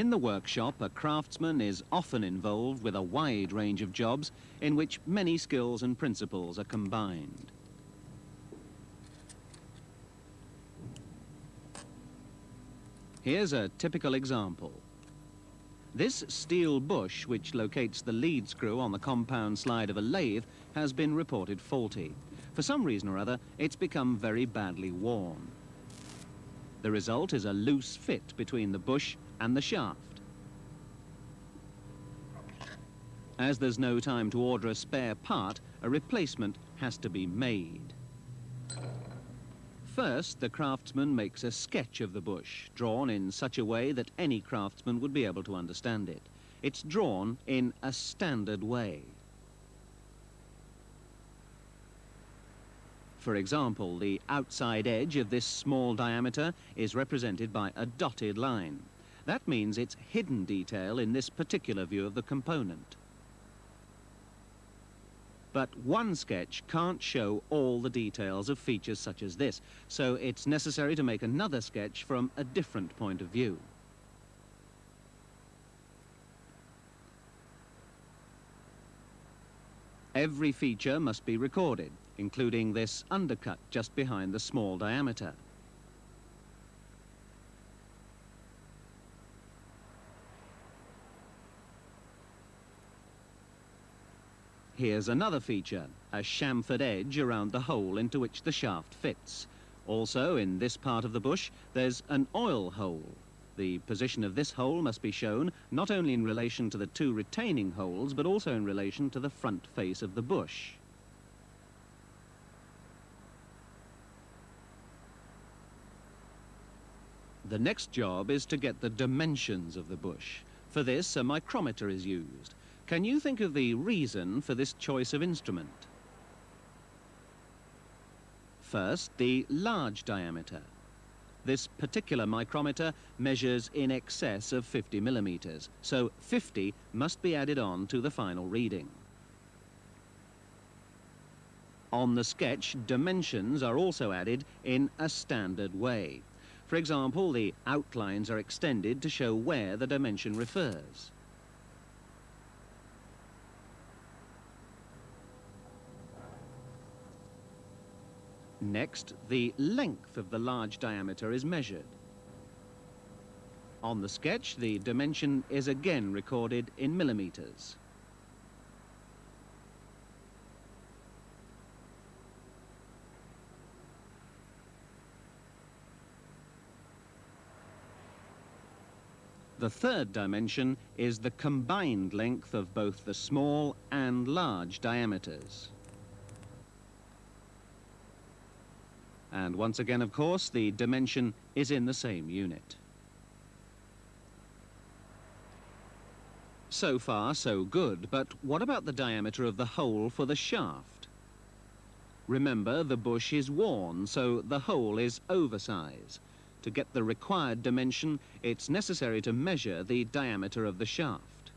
In the workshop, a craftsman is often involved with a wide range of jobs in which many skills and principles are combined. Here's a typical example. This steel bush, which locates the lead screw on the compound slide of a lathe, has been reported faulty. For some reason or other, it's become very badly worn. The result is a loose fit between the bush and the shaft. As there's no time to order a spare part, a replacement has to be made. First, the craftsman makes a sketch of the bush, drawn in such a way that any craftsman would be able to understand it. It's drawn in a standard way. For example, the outside edge of this small diameter is represented by a dotted line. That means it's hidden detail in this particular view of the component. But one sketch can't show all the details of features such as this, so it's necessary to make another sketch from a different point of view. Every feature must be recorded, including this undercut just behind the small diameter. Here's another feature, a chamfered edge around the hole into which the shaft fits. Also, in this part of the bush, there's an oil hole. The position of this hole must be shown not only in relation to the two retaining holes, but also in relation to the front face of the bush. The next job is to get the dimensions of the bush. For this, a micrometer is used. Can you think of the reason for this choice of instrument? First, the large diameter. This particular micrometer measures in excess of 50 millimeters, so 50 must be added on to the final reading. On the sketch, dimensions are also added in a standard way. For example, the outlines are extended to show where the dimension refers. Next, the length of the large diameter is measured. On the sketch, the dimension is again recorded in millimeters. The third dimension is the combined length of both the small and large diameters. And once again, of course, the dimension is in the same unit. So far, so good, but what about the diameter of the hole for the shaft? Remember, the bush is worn, so the hole is oversize. To get the required dimension, it's necessary to measure the diameter of the shaft.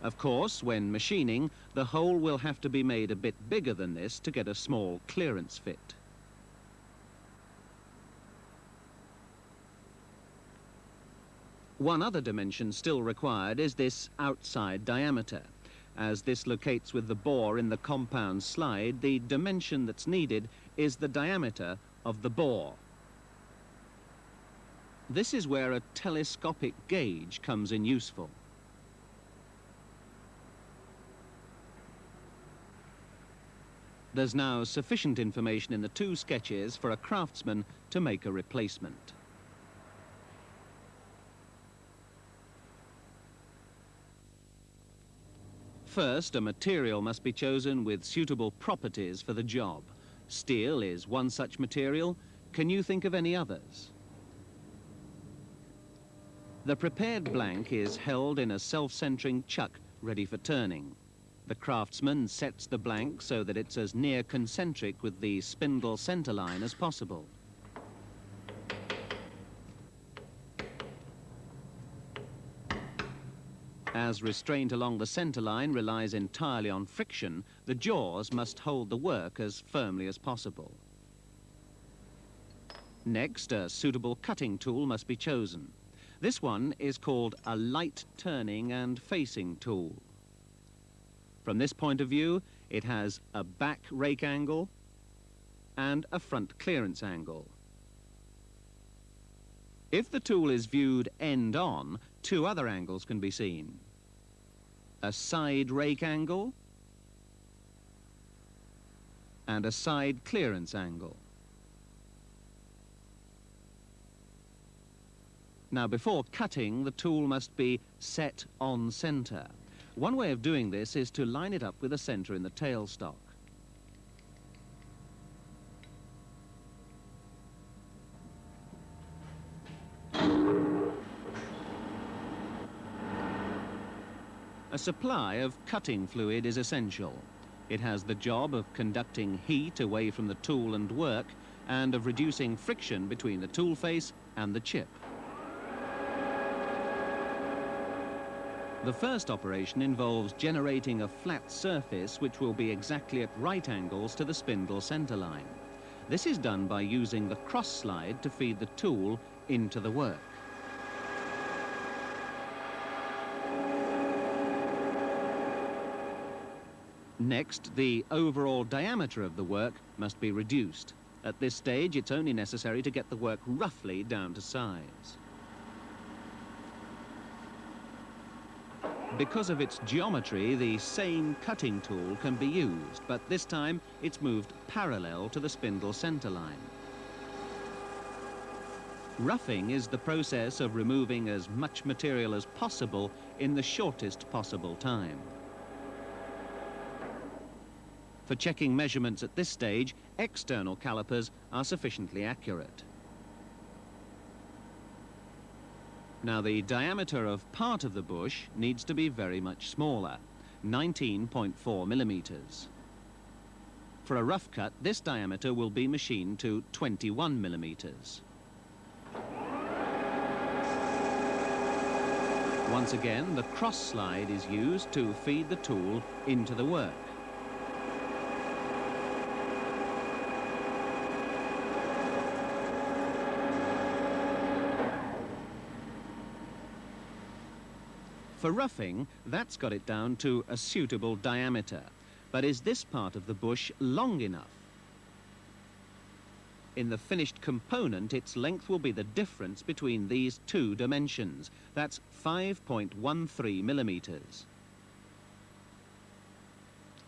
Of course, when machining, the hole will have to be made a bit bigger than this to get a small clearance fit. One other dimension still required is this outside diameter. As this locates with the bore in the compound slide, the dimension that's needed is the diameter of the bore. This is where a telescopic gauge comes in useful. There's now sufficient information in the two sketches for a craftsman to make a replacement. First, a material must be chosen with suitable properties for the job. Steel is one such material. Can you think of any others? The prepared blank is held in a self-centering chuck ready for turning. The craftsman sets the blank so that it's as near concentric with the spindle center line as possible. As restraint along the center line relies entirely on friction, the jaws must hold the work as firmly as possible. Next, a suitable cutting tool must be chosen. This one is called a light turning and facing tool. From this point of view, it has a back rake angle and a front clearance angle. If the tool is viewed end on, two other angles can be seen: a side rake angle and a side clearance angle. Now, before cutting, the tool must be set on center. One way of doing this is to line it up with a center in the tailstock. A supply of cutting fluid is essential. It has the job of conducting heat away from the tool and work, and of reducing friction between the tool face and the chip. The first operation involves generating a flat surface which will be exactly at right angles to the spindle center line. This is done by using the cross slide to feed the tool into the work. Next, the overall diameter of the work must be reduced. At this stage, it's only necessary to get the work roughly down to size. Because of its geometry, the same cutting tool can be used, but this time it's moved parallel to the spindle center line. Roughing is the process of removing as much material as possible in the shortest possible time. For checking measurements at this stage, external calipers are sufficiently accurate. Now, the diameter of part of the bush needs to be very much smaller, 19.4 millimeters. For a rough cut, this diameter will be machined to 21 millimeters. Once again, the cross slide is used to feed the tool into the work. For roughing, that's got it down to a suitable diameter. But is this part of the bush long enough? In the finished component, its length will be the difference between these two dimensions. That's 5.13 millimeters.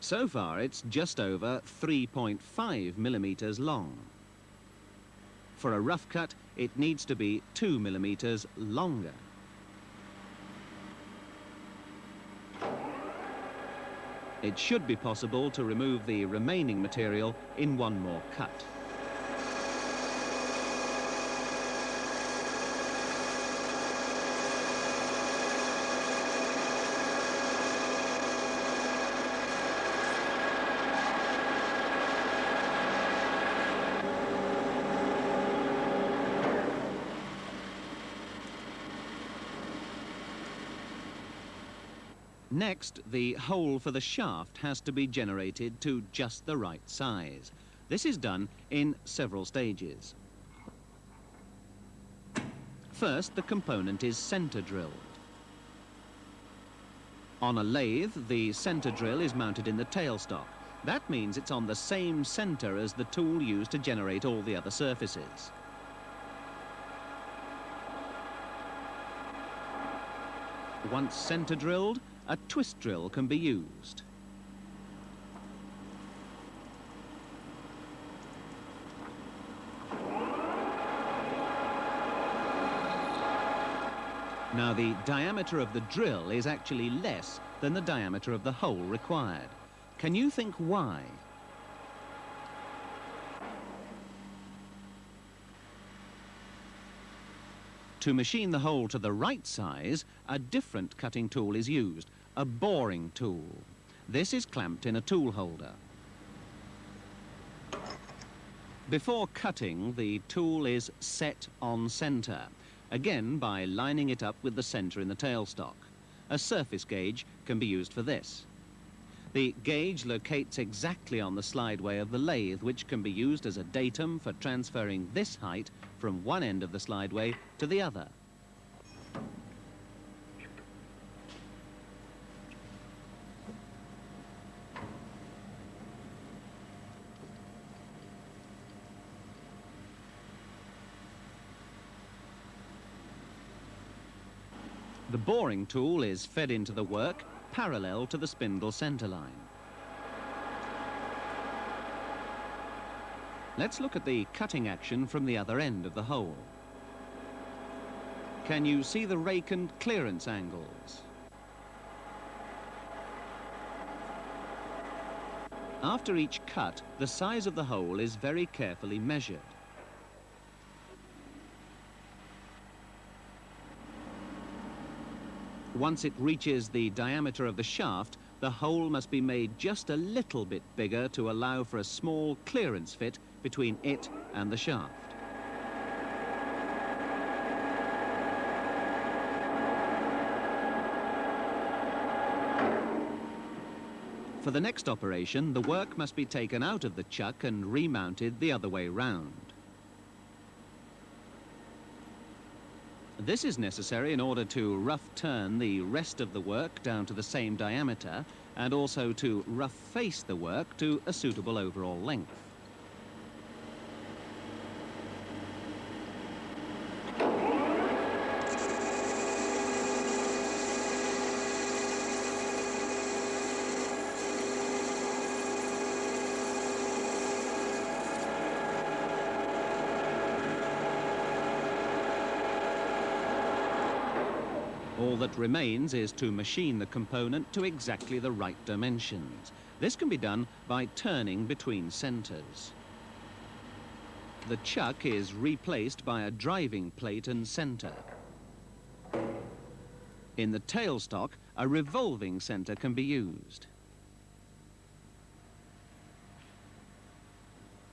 So far, it's just over 3.5 millimeters long. For a rough cut, it needs to be 2 millimeters longer. It should be possible to remove the remaining material in one more cut. Next, the hole for the shaft has to be generated to just the right size. This is done in several stages. First, the component is center drilled. On a lathe, the center drill is mounted in the tailstock. That means it's on the same center as the tool used to generate all the other surfaces. Once center drilled, a twist drill can be used. Now, the diameter of the drill is actually less than the diameter of the hole required. Can you think why? To machine the hole to the right size, a different cutting tool is used, a boring tool. This is clamped in a tool holder. Before cutting, the tool is set on centre, again by lining it up with the centre in the tailstock. A surface gauge can be used for this. The gauge locates exactly on the slideway of the lathe, which can be used as a datum for transferring this height from one end of the slideway to the other. The boring tool is fed into the work parallel to the spindle centre line. Let's look at the cutting action from the other end of the hole. Can you see the rake and clearance angles? After each cut, the size of the hole is very carefully measured. Once it reaches the diameter of the shaft, the hole must be made just a little bit bigger to allow for a small clearance fit between it and the shaft. For the next operation, the work must be taken out of the chuck and remounted the other way round. This is necessary in order to rough turn the rest of the work down to the same diameter and also to rough face the work to a suitable overall length. All that remains is to machine the component to exactly the right dimensions. This can be done by turning between centres. The chuck is replaced by a driving plate and centre. In the tailstock, a revolving centre can be used.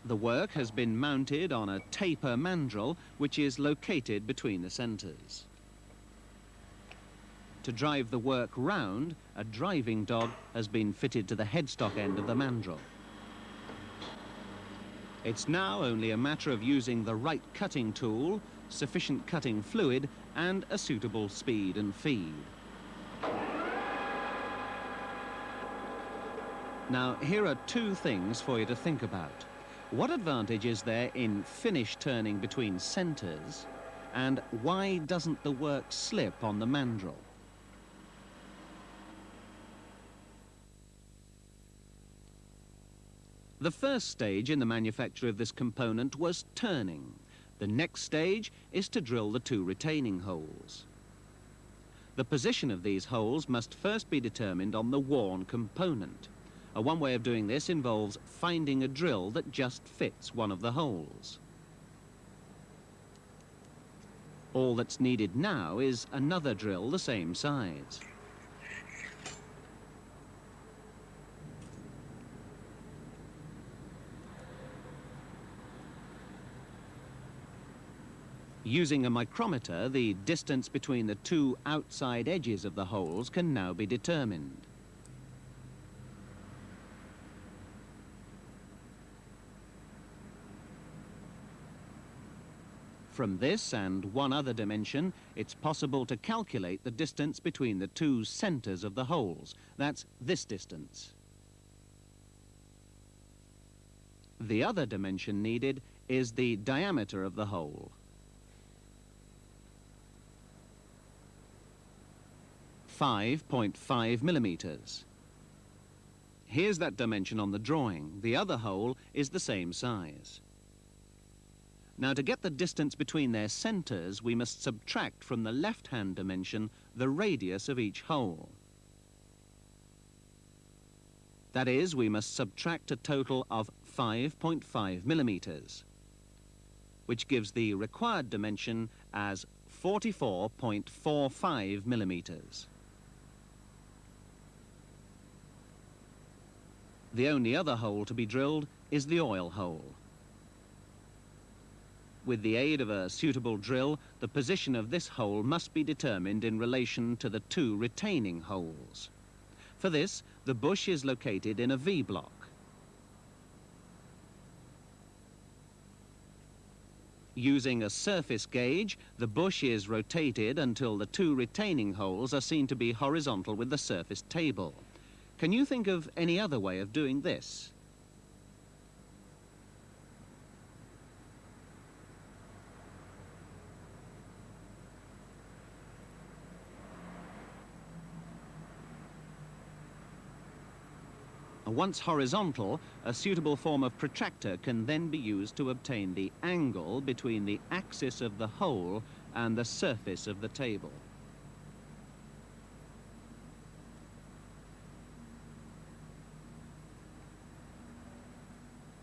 The work has been mounted on a taper mandrel, which is located between the centres. To drive the work round, a driving dog has been fitted to the headstock end of the mandrel. It's now only a matter of using the right cutting tool, sufficient cutting fluid, and a suitable speed and feed. Now, here are two things for you to think about. What advantage is there in finish turning between centres, and why doesn't the work slip on the mandrel? The first stage in the manufacture of this component was turning. The next stage is to drill the two retaining holes. The position of these holes must first be determined on the worn component. One way of doing this involves finding a drill that just fits one of the holes. All that's needed now is another drill the same size. Using a micrometer, the distance between the two outside edges of the holes can now be determined. From this and one other dimension, it's possible to calculate the distance between the two centres of the holes. That's this distance. The other dimension needed is the diameter of the hole. 5.5 millimeters. Here's that dimension on the drawing. The other hole is the same size. Now, to get the distance between their centres, we must subtract from the left-hand dimension the radius of each hole. That is, we must subtract a total of 5.5 millimeters, which gives the required dimension as 44.45 millimeters. The only other hole to be drilled is the oil hole. With the aid of a suitable drill, the position of this hole must be determined in relation to the two retaining holes. For this, the bush is located in a V-block. Using a surface gauge, the bush is rotated until the two retaining holes are seen to be horizontal with the surface table. Can you think of any other way of doing this? Once horizontal, a suitable form of protractor can then be used to obtain the angle between the axis of the hole and the surface of the table.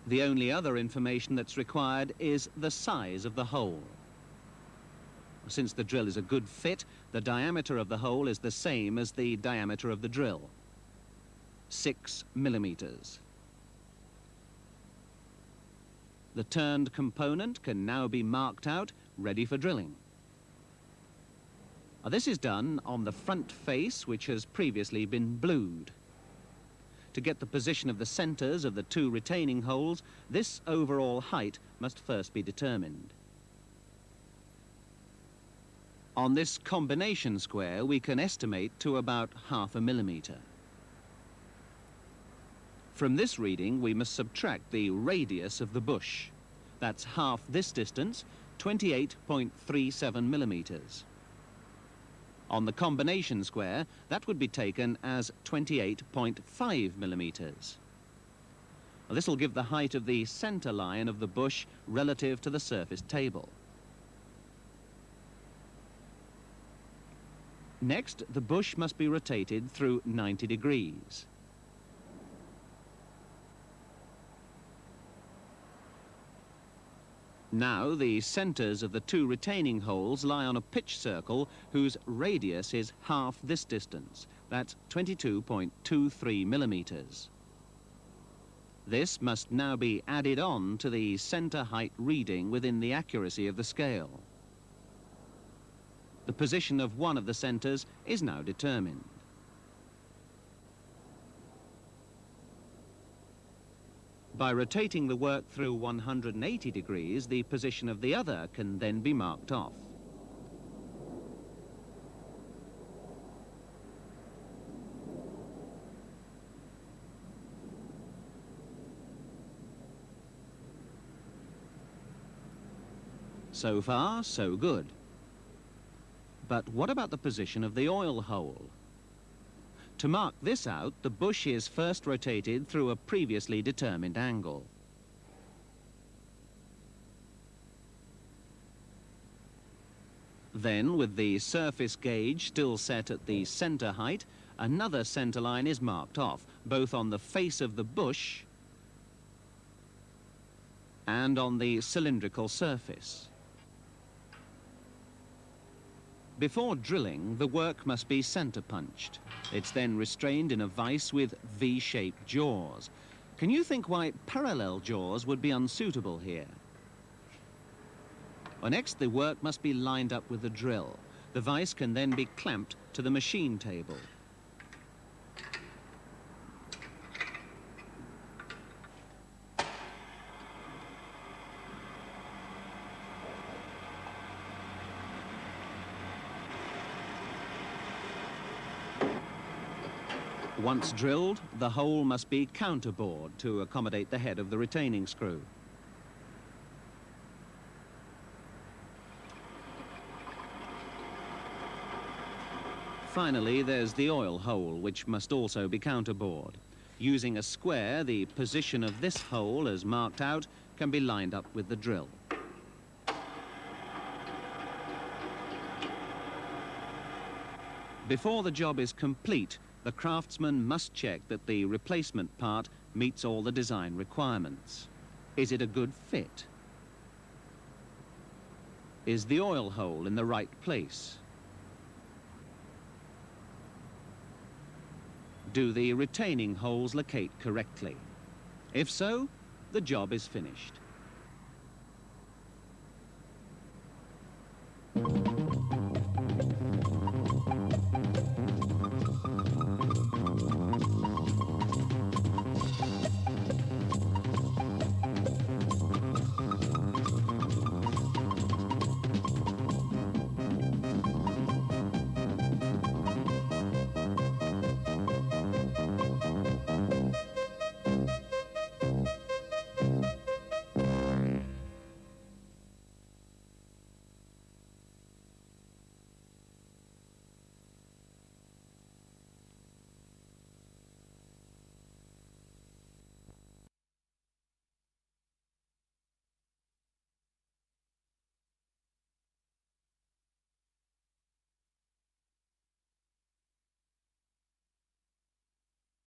The only other information that's required is the size of the hole. Since the drill is a good fit, the diameter of the hole is the same as the diameter of the drill. 6 millimeters. The turned component can now be marked out, ready for drilling. This is done on the front face, which has previously been blued. To get the position of the centers of the two retaining holes, this overall height must first be determined. On this combination square, we can estimate to about 0.5 millimeter. From this reading, we must subtract the radius of the bush. That's half this distance, 28.37 millimeters. On the combination square, that would be taken as 28.5 millimeters. This will give the height of the center line of the bush relative to the surface table. Next, the bush must be rotated through 90 degrees. Now the centers of the two retaining holes lie on a pitch circle whose radius is half this distance. That's 22.23 millimeters. This must now be added on to the center height reading within the accuracy of the scale. The position of one of the centers is now determined. By rotating the work through 180 degrees, the position of the other can then be marked off. So far, so good. But what about the position of the oil hole? To mark this out, the bush is first rotated through a previously determined angle. Then, with the surface gauge still set at the center height, another center line is marked off, both on the face of the bush and on the cylindrical surface. Before drilling, the work must be center punched. It's then restrained in a vise with V-shaped jaws. Can you think why parallel jaws would be unsuitable here? Well, next, the work must be lined up with the drill. The vise can then be clamped to the machine table. Once drilled, the hole must be counterbored to accommodate the head of the retaining screw. Finally, there's the oil hole, which must also be counterbored. Using a square, the position of this hole, as marked out, can be lined up with the drill. Before the job is complete, the craftsman must check that the replacement part meets all the design requirements. Is it a good fit? Is the oil hole in the right place? Do the retaining holes locate correctly? If so, the job is finished.